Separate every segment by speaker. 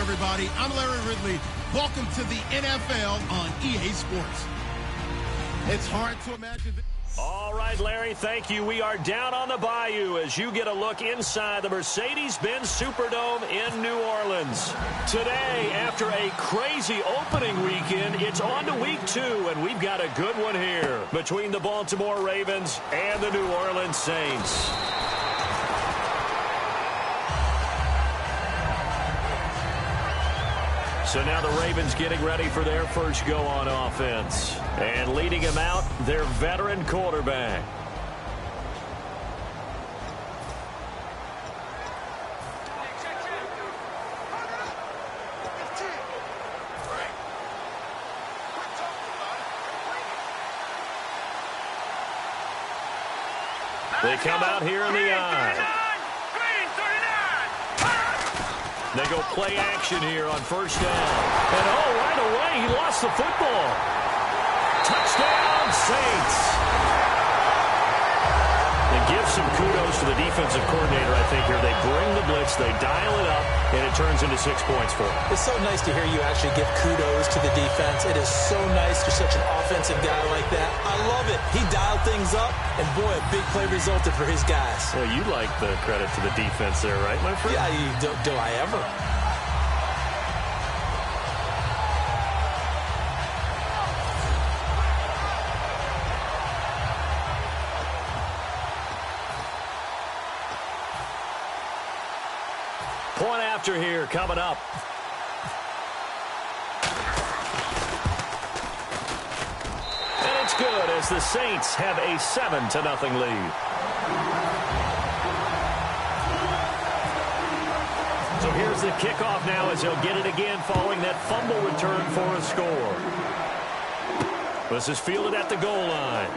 Speaker 1: everybody. I'm Larry Ridley. Welcome to the NFL on EA Sports. It's hard to imagine.
Speaker 2: All right, Larry, thank you. We are down on the bayou as you get a look inside the Mercedes-Benz Superdome in New Orleans. Today, after a crazy opening weekend, it's on to week 2, and we've got a good one here between the Baltimore Ravens and the New Orleans Saints. So now the Ravens getting ready for their first go on offense. And leading him out, their veteran quarterback. They come out here in the eye. They go play action here on first down. And right away, he lost the football. Touchdown, Saints. And give some kudos to the defensive coordinator, I think, here. They bring the blitz, they dial it up, and it turns into 6 points for them.
Speaker 3: It's so nice to hear you actually give kudos to the defense. It is so nice you're such an offensive guy like that. I love it. He dialed things up, and boy, a big play resulted for his guys.
Speaker 2: Well, you like the credit to the defense there, right, my friend?
Speaker 3: Yeah, do I ever?
Speaker 2: Point after here coming up. And it's good as the Saints have a 7-0 lead. So here's the kickoff now as they'll get it again following that fumble return for a score. This is fielded at the goal line.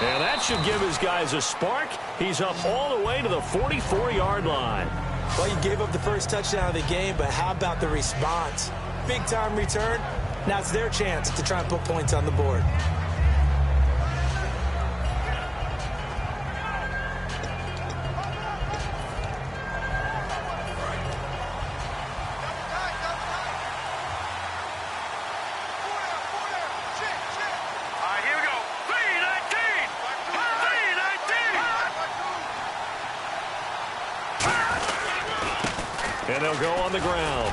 Speaker 2: And that should give his guys a spark. He's up all the way to the 44-yard line.
Speaker 3: Well, you gave up the first touchdown of the game, but how about the response? Big-time return. Now it's their chance to try and put points on the board.
Speaker 2: And they'll go on the ground.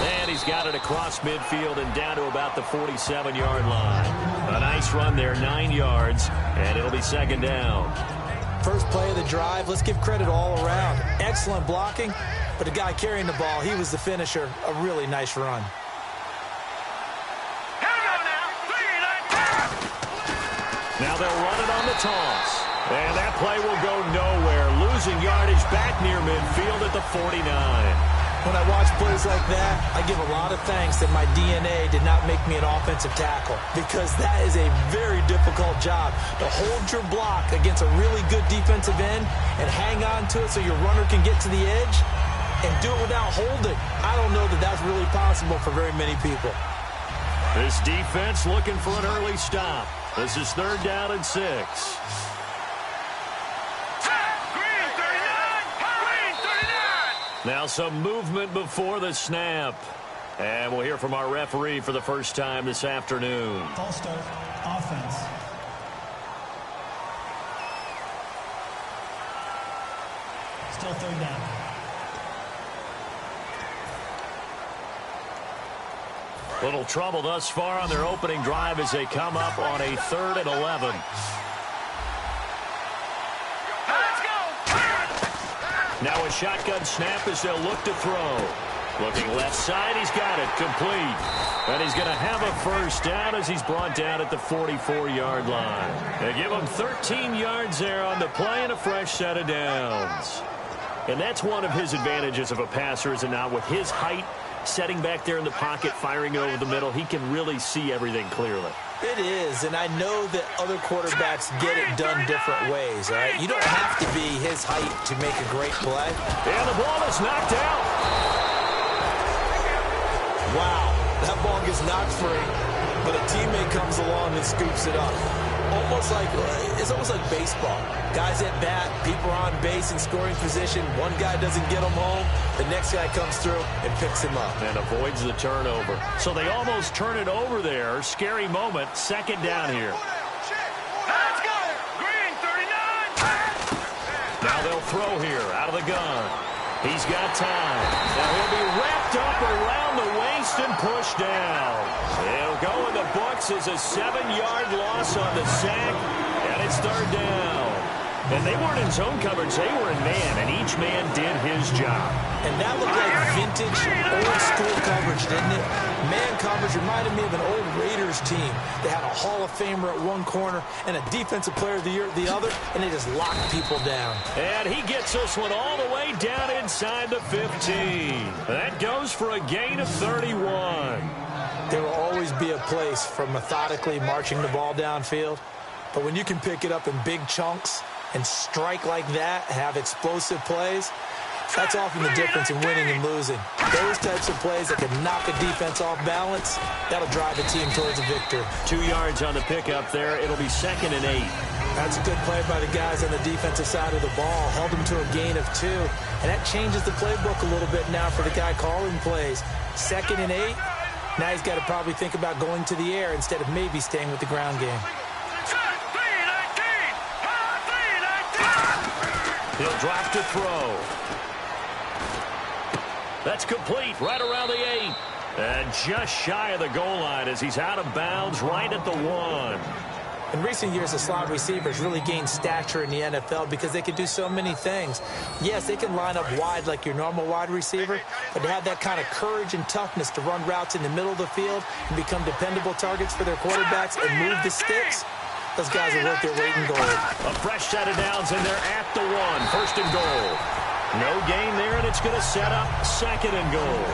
Speaker 2: And he's got it across midfield and down to about the 47-yard line. A nice run there, 9 yards, and it'll be second down.
Speaker 3: First play of the drive, let's give credit all around. Excellent blocking, but the guy carrying the ball, he was the finisher. A really nice run.
Speaker 2: Now they'll run it on the toss. And that play will go nowhere. Losing yardage back near midfield at the 49.
Speaker 3: When I watch plays like that, I give a lot of thanks that my DNA did not make me an offensive tackle, because that is a very difficult job to hold your block against a really good defensive end and hang on to it so your runner can get to the edge and do it without holding. I don't know that that's really possible for very many people.
Speaker 2: This defense looking for an early stop. This is 3rd down and 6. Now some movement before the snap. And we'll hear from our referee for the first time this afternoon.
Speaker 4: False start, offense. Still 3rd down.
Speaker 2: Little trouble thus far on their opening drive as they come up on a 3rd and 11. Now a shotgun snap as they'll look to throw. Looking left side, he's got it, complete. And he's going to have a first down as he's brought down at the 44-yard line. They give him 13 yards there on the play and a fresh set of downs. And that's one of his advantages of a passer, is it not? With his height, setting back there in the pocket, firing it over the middle, he can really see everything clearly.
Speaker 3: It is, and I know that other quarterbacks get it done different ways, all right? You don't have to be his height to make a great play.
Speaker 2: And the ball is knocked out.
Speaker 3: Wow, that ball gets knocked free, but a teammate comes along and scoops it up. It's almost like baseball. Guys at bat, people are on base in scoring position. One guy doesn't get them home. The next guy comes through and picks him up.
Speaker 2: And avoids the turnover. So they almost turn it over there. Scary moment. Second down here. Now they'll throw here out of the gun. He's got time. Now he'll be wrapped up around the waist and pushed down. He'll go in the books as a 7-yard loss on the sack, and it's third down. And they weren't in zone coverage. They were in man, and each man did his job.
Speaker 3: And that looked like vintage, old-school coverage, didn't it? Man coverage reminded me of an old Raiders team. They had a Hall of Famer at one corner and a Defensive Player of the Year at the other, and they just locked people down.
Speaker 2: And he gets this one all the way down inside the 15. That goes for a gain of 31.
Speaker 3: There will always be a place for methodically marching the ball downfield, but when you can pick it up in big chunks and strike like that, have explosive plays, that's often the difference in winning and losing. Those types of plays that can knock a defense off balance, that'll drive a team towards a victory.
Speaker 2: 2 yards on the pickup there. It'll be 2nd and 8.
Speaker 3: That's a good play by the guys on the defensive side of the ball. Held them to a gain of 2. And that changes the playbook a little bit now for the guy calling plays. 2nd and 8. Now he's got to probably think about going to the air instead of maybe staying with the ground game.
Speaker 2: He'll drop to throw. That's complete right around the 8. And just shy of the goal line as he's out of bounds right at the 1.
Speaker 3: In recent years, the slot receivers really gained stature in the NFL because they can do so many things. Yes, they can line up wide like your normal wide receiver, but to have that kind of courage and toughness to run routes in the middle of the field and become dependable targets for their quarterbacks and move the sticks, those guys are worth their weight in gold.
Speaker 2: A fresh set of downs, and they're at the 1. 1st and goal. No gain there, and it's going to set up 2nd and goal.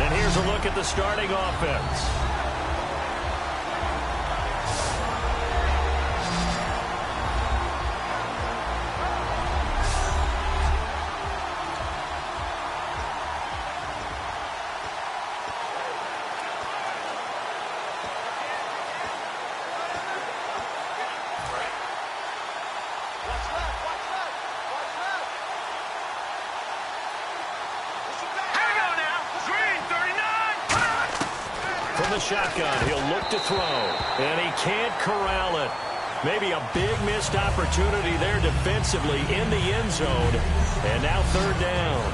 Speaker 2: And here's a look at the starting offense. The shotgun, he'll look to throw, and he can't corral it. Maybe a big missed opportunity there defensively in the end zone, and now 3rd down.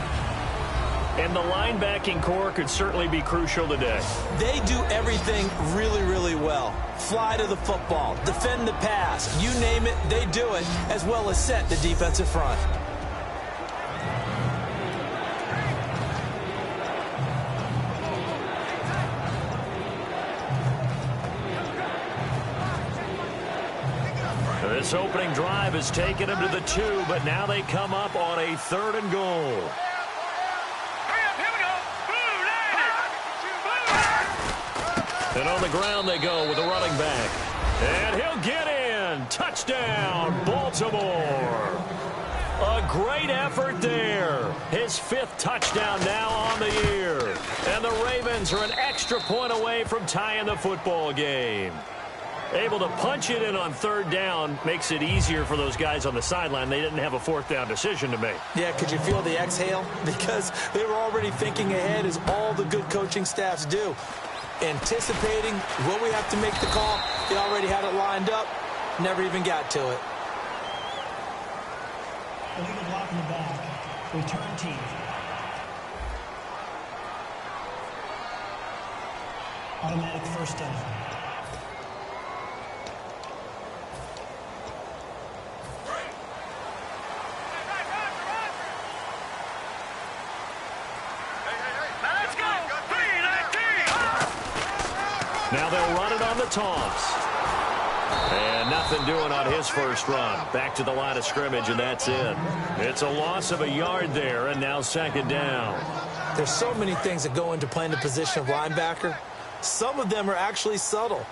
Speaker 2: And the linebacking core could certainly be crucial today.
Speaker 3: They do everything really, really well. Fly to the football, defend the pass, you name it, they do it, as well as set the defensive front.
Speaker 2: This opening drive has taken them to the 2, but now they come up on a 3rd and goal. And on the ground they go with the running back. And he'll get in. Touchdown, Baltimore. A great effort there. His 5th touchdown now on the year. And the Ravens are an extra point away from tying the football game. Able to punch it in on 3rd down makes it easier for those guys on the sideline. They didn't have a 4th down decision to make.
Speaker 3: Yeah, could you feel the exhale? Because they were already thinking ahead, as all the good coaching staffs do. Anticipating, will we have to make the call? They already had it lined up, never even got to it.
Speaker 4: Illegal block in the back. Return team. Automatic 1st down.
Speaker 2: Now they'll run it on the toss. And nothing doing on his first run. Back to the line of scrimmage, and that's it. It's a loss of a yard there, and now 2nd down.
Speaker 3: There's so many things that go into playing the position of linebacker. Some of them are actually subtle.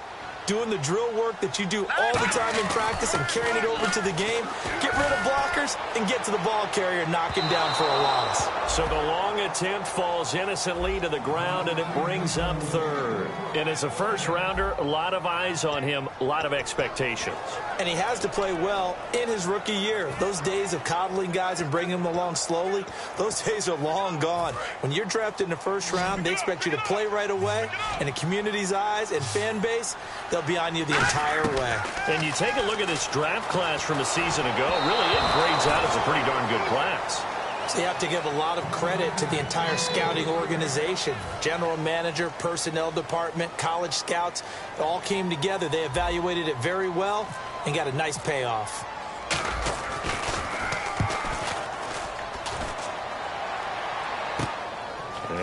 Speaker 3: Doing the drill work that you do all the time in practice and carrying it over to the game. Get rid of blockers and get to the ball carrier and knock him down for a loss.
Speaker 2: So the long attempt falls innocently to the ground, and it brings up 3rd. And as a first-rounder, a lot of eyes on him, a lot of expectations.
Speaker 3: And he has to play well in his rookie year. Those days of coddling guys and bringing them along slowly, those days are long gone. When you're drafted in the first round, they expect you to play right away. And the community's eyes and fan base, they'll be on you the entire way.
Speaker 2: And you take a look at this draft class from a season ago, really it grades out as a pretty darn good class.
Speaker 3: So you have to give a lot of credit to the entire scouting organization. General manager, personnel department, college scouts, it all came together. They evaluated it very well and got a nice payoff.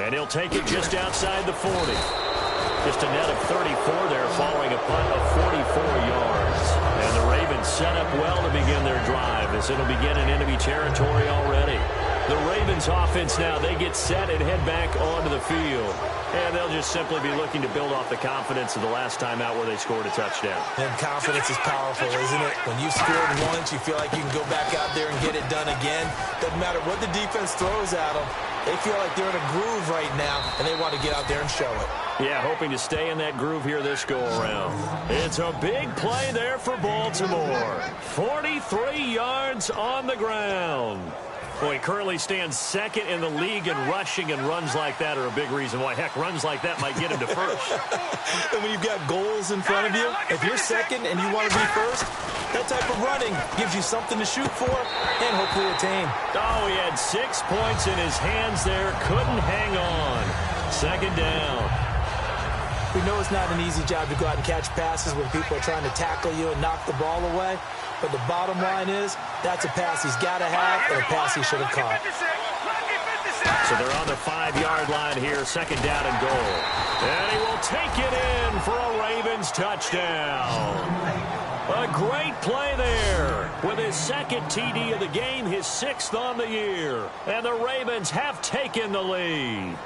Speaker 2: And he'll take it just outside the 40. Just a net of 34 there, following a punt of 44 yards. And the Ravens set up well to begin their drive, as it'll begin in enemy territory already. The Ravens offense now, they get set and head back onto the field. And they'll just simply be looking to build off the confidence of the last time out where they scored a touchdown.
Speaker 3: And confidence is powerful, isn't it? When you've scored once, you feel like you can go back out there and get it done again. Doesn't matter what the defense throws at them. They feel like they're in a groove right now, and they want to get out there and show it.
Speaker 2: Yeah, hoping to stay in that groove here this go-around. It's a big play there for Baltimore. 43 yards on the ground. Boy, he currently stands second in the league in rushing, and runs like that are a big reason why. Heck, runs like that might get him to first.
Speaker 3: And when you've got goals in front of you, if you're second and you want to be first, that type of running gives you something to shoot for and hopefully attain.
Speaker 2: Oh, he had 6 points in his hands there. Couldn't hang on. Second down.
Speaker 3: We know it's not an easy job to go out and catch passes when people are trying to tackle you and knock the ball away. But the bottom line is, that's a pass he's got to have and a pass he should have caught.
Speaker 2: So they're on the 5-yard line here, second down and goal. And he will take it in for a Ravens touchdown. A great play there with his second TD of the game, his 6th on the year. And the Ravens have taken the lead.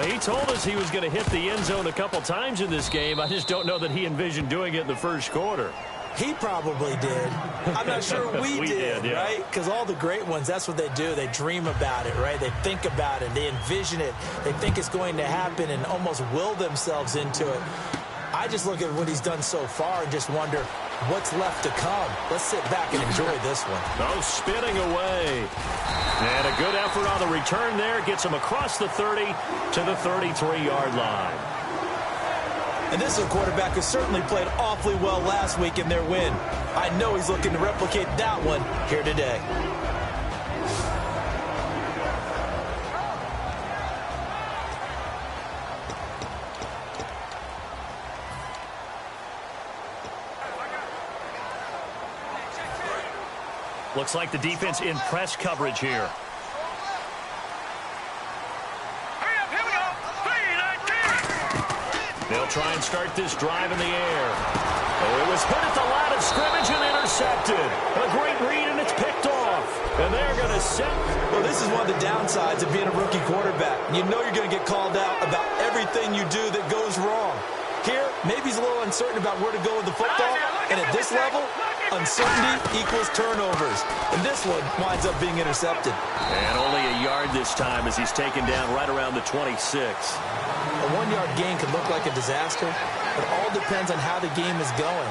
Speaker 2: He told us he was going to hit the end zone a couple times in this game. I just don't know that he envisioned doing it in the first quarter.
Speaker 3: He probably did. I'm not sure we did,
Speaker 2: yeah.
Speaker 3: Right? Because all the great ones, that's what they do. They dream about it, right? They think about it. They envision it. They think it's going to happen and almost will themselves into it. I just look at what he's done so far and just wonder what's left to come. Let's sit back and enjoy this one.
Speaker 2: Oh, spinning away. And a good effort on the return there. Gets him across the 30 to the 33-yard line.
Speaker 3: And this is a quarterback who certainly played awfully well last week in their win. I know he's looking to replicate that one here today.
Speaker 2: Looks like the defense in press coverage here. They'll try and start this drive in the air. Oh, it was hit at the line of scrimmage and intercepted. A great read, and it's picked off. And they're going to set.
Speaker 3: Well, this is one of the downsides of being a rookie quarterback. You know you're going to get called out about everything you do that goes wrong. Here, maybe he's a little uncertain about where to go with the football. And at this level, uncertainty equals turnovers. And this one winds up being intercepted.
Speaker 2: And only a yard this time as he's taken down right around the 26.
Speaker 3: A 1-yard gain could look like a disaster, but all depends on how the game is going.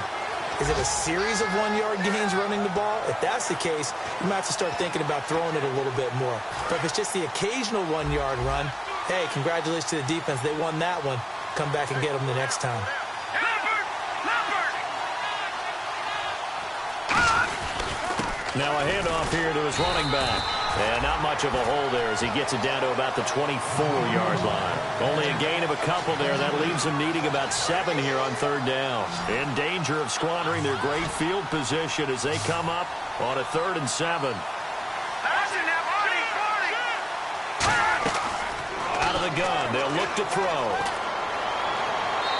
Speaker 3: Is it a series of 1-yard gains running the ball? If that's the case, you might have to start thinking about throwing it a little bit more. But if it's just the occasional 1-yard run, hey, congratulations to the defense. They won that one. Come back and get them the next time.
Speaker 2: Now a handoff here to his running back. And not much of a hole there as he gets it down to about the 24-yard line. Only a gain of a couple there. That leaves him needing about 7 here on third down. In danger of squandering their great field position as they come up on a 3rd and 7. Out of the gun. They'll look to throw.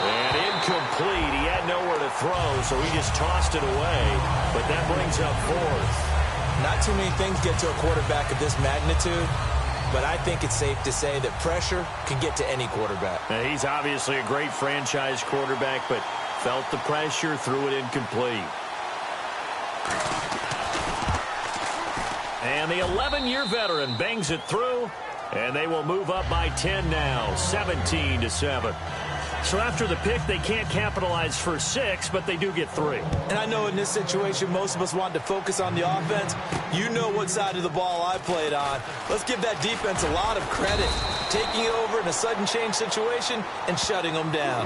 Speaker 2: And incomplete. He had nowhere to throw, so he just tossed it away. But that brings up 4th.
Speaker 3: Not too many things get to a quarterback of this magnitude, but I think it's safe to say that pressure can get to any quarterback.
Speaker 2: Now, he's obviously a great franchise quarterback, but felt the pressure, threw it incomplete. And the 11-year veteran bangs it through, and they will move up by 10 now, 17-7. So after the pick, they can't capitalize for 6, but they do get 3.
Speaker 3: And I know in this situation, most of us want to focus on the offense. You know what side of the ball I played on. Let's give that defense a lot of credit, taking it over in a sudden change situation and shutting them down.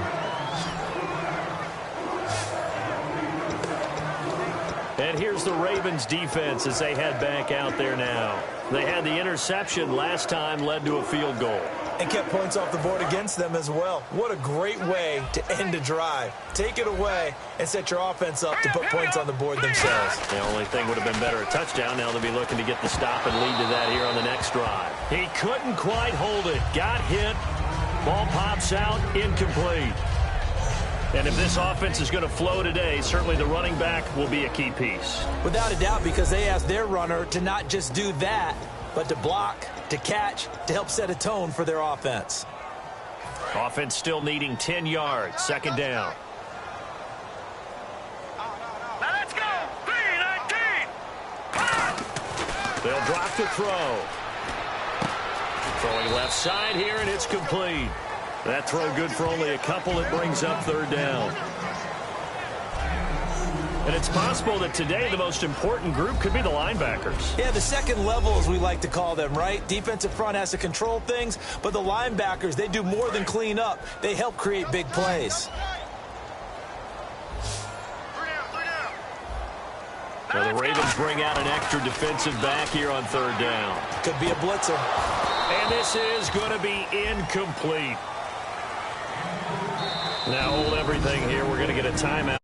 Speaker 2: And here's the Ravens defense as they head back out there now. They had the interception last time, led to a field goal.
Speaker 3: And kept points off the board against them as well. What a great way to end a drive. Take it away and set your offense up to put points on the board themselves.
Speaker 2: The only thing would have been better, a touchdown. Now they'll be looking to get the stop and lead to that here on the next drive. He couldn't quite hold it. Got hit. Ball pops out. Incomplete. And if this offense is going to flow today, certainly the running back will be a key piece.
Speaker 3: Without a doubt, because they asked their runner to not just do that, but to block, to catch, to help set a tone for their offense.
Speaker 2: Offense still needing 10 yards. 2nd down.
Speaker 5: Now let's go. 3-19.
Speaker 2: They'll drop to throw. Throwing left side here, and it's complete. That throw good for only a couple. It brings up 3rd down. And it's possible that today the most important group could be the linebackers.
Speaker 3: Yeah, the second level, as we like to call them, right? Defensive front has to control things, but the linebackers, they do more than clean up. They help create big plays.
Speaker 2: Now the Ravens bring out an extra defensive back here on 3rd down.
Speaker 3: Could be a blitzer.
Speaker 2: And this is going to be incomplete. Now hold everything here. We're going to get a timeout.